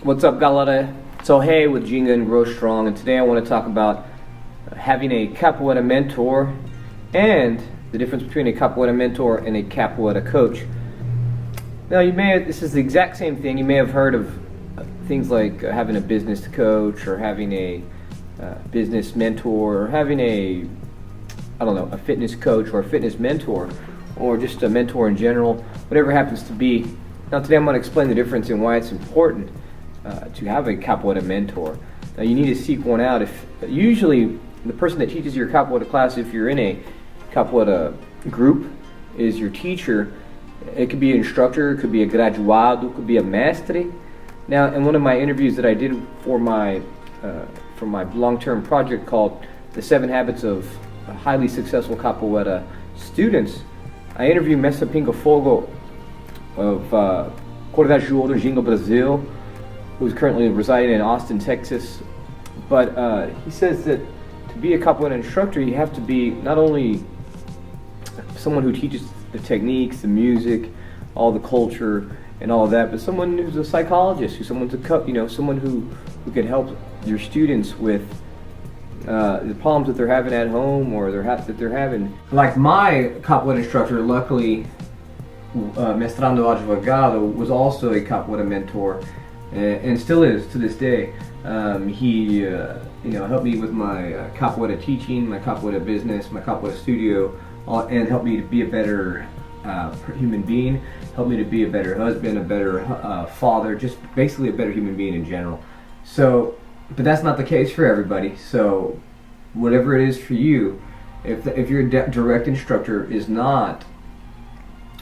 What's up, galera? So hey, with Ginga and Grow Strong, and today I want to talk about having a Capoeira mentor and the difference between a Capoeira mentor and a Capoeira coach. Now, this is the exact same thing. You may have heard of things like having a business coach or having a business mentor or having a fitness coach or a fitness mentor or just a mentor in general, whatever it happens to be. Now today I'm going to explain the difference and why it's important to have a Capoeira mentor. Now you need to seek one out. Usually the person that teaches your Capoeira class, if you're in a Capoeira group, is your teacher. It could be an instructor, it could be a graduado, it could be a mestre. Now, in one of my interviews that I did for my long-term project called The 7 Habits of Highly Successful Capoeira Students, I interviewed Mestre Pinga Fogo of Corda de Ouro, Ginga, Brazil, who's currently residing in Austin, Texas. But he says that to be a Capoeira instructor, you have to be not only someone who teaches the techniques, the music, all the culture, and all of that, but someone who's a psychologist, someone who can help your students with the problems that they're having at home or that they're having. Like my Capoeira instructor, luckily, Mestrando Furacao was also a Capoeira mentor, and still is to this day. He helped me with my Capoeira teaching, my Capoeira business, my Capoeira studio, and helped me to be a better human being, helped me to be a better husband, a better father, just basically a better human being in general. So, but that's not the case for everybody. So whatever it is for you, if your direct instructor is not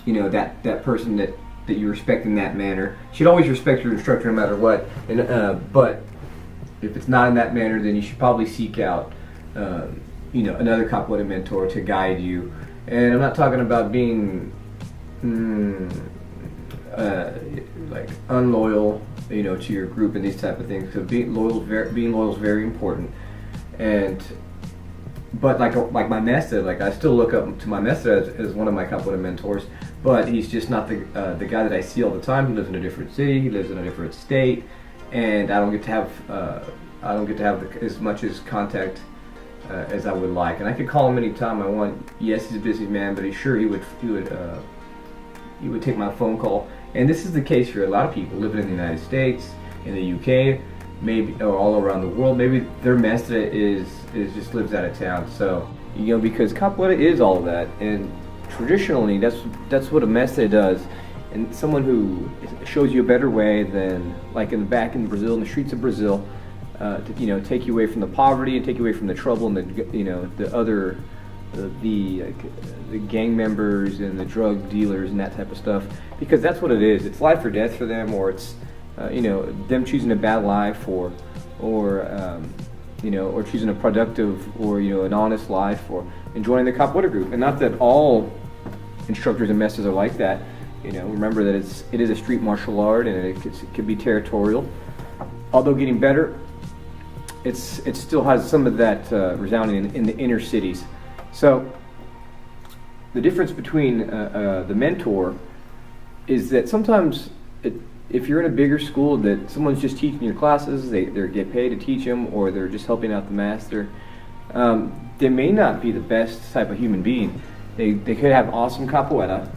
that person that you respect in that manner, you should always respect your instructor no matter what. And but if it's not in that manner, then you should probably seek out another Capoeira mentor to guide you. And I'm not talking about being like unloyal, to your group and these type of things. Because being loyal is very important. But like my mestre, I still look up to my mestre as one of my Capoeira mentors. But he's just not the guy that I see all the time. He lives in a different city. He lives in a different state, and I don't get to have as much as contact as I would like. And I could call him anytime I want. Yes, he's a busy man, but he would take my phone call. And this is the case for a lot of people living in the United States, in the UK, maybe, or all around the world. Maybe their mestre is just lives out of town. So because Capoeira is all of that, and traditionally that's what a mestre does. And someone who shows you a better way than like back in Brazil, in the streets of Brazil, to take you away from the poverty and take you away from the trouble and the gang members and the drug dealers and that type of stuff, because that's what it is. It's life or death for them, or it's them choosing a bad life, or choosing a productive or an honest life, or enjoying the Capoeira group. And not that all instructors and mestres are like that. Remember that it is a street martial art, and it could be territorial. Although getting better, it still has some of that resounding in the inner cities. So the difference between the mentor is that sometimes if you're in a bigger school that someone's just teaching your classes, they get paid to teach them, or they're just helping out the master, they may not be the best type of human being. They could have awesome Capoeira,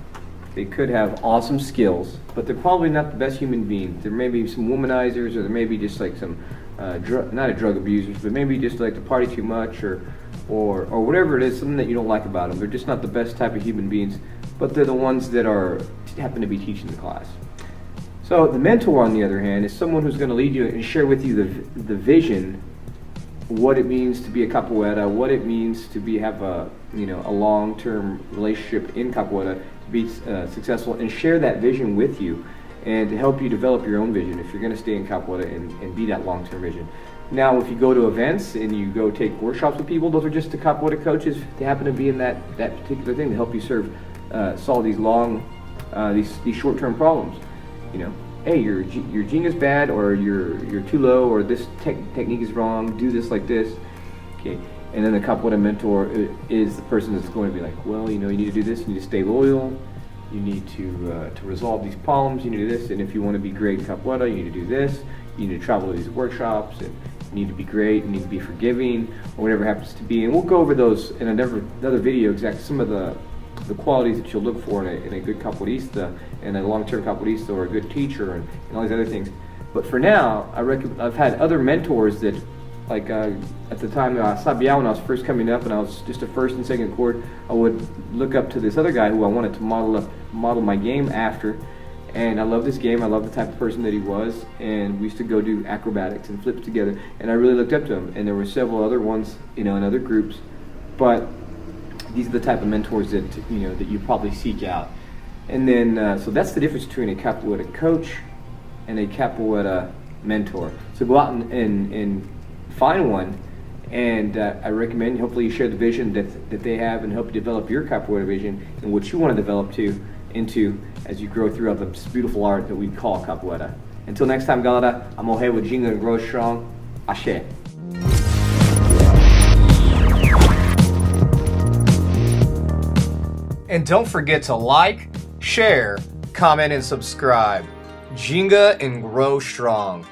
they could have awesome skills, but they're probably not the best human beings. There may be some womanizers, or there may be just like some not drug abusers, but maybe just like to party too much, or whatever it is, something that you don't like about them. They're just not the best type of human beings, but they're the ones that happen to be teaching the class. So the mentor, on the other hand, is someone who's going to lead you and share with you the vision, what it means to be a Capoeira, what it means to have a long-term relationship in Capoeira, to be successful, and share that vision with you, and to help you develop your own vision if you're going to stay in Capoeira and be that long-term vision. Now, if you go to events and you go take workshops with people, those are just the Capoeira coaches. They happen to be in that particular thing to help you solve these short-term problems. Hey, your Ginga's bad, or you're too low, or this technique is wrong. Do this like this. Okay, and then the Capoeira mentor is the person that's going to be like, well, you need to do this. You need to stay loyal. You need to resolve these problems. You need to do this, and if you want to be great in Capoeira, you need to do this. you need to travel to these workshops, and you need to be great, you need to be forgiving, or whatever it happens to be. And we'll go over those in another video, exactly some of the qualities that you'll look for in a good capoeirista, and a long-term capoeirista, or a good teacher, and all these other things. But for now, I've had other mentors that, like at the time, Sabia, when I was first coming up and I was just a first and second chord, I would look up to this other guy who I wanted to model my game after. And I love this game, I love the type of person that he was, and we used to go do acrobatics and flips together, and I really looked up to him. And there were several other ones, in other groups, but these are the type of mentors that that you probably seek out. And then so that's the difference between a capoeira coach and a capoeira mentor. So go out and find one, and I recommend, hopefully you share the vision that they have, and help you develop your capoeira vision and what you want to develop into as you grow throughout this beautiful art that we call capoeira. Until next time, galera, I'm Ohé with Jinga and Grow Strong. Axé. And don't forget to like, share, comment, and subscribe. Jinga and Grow Strong.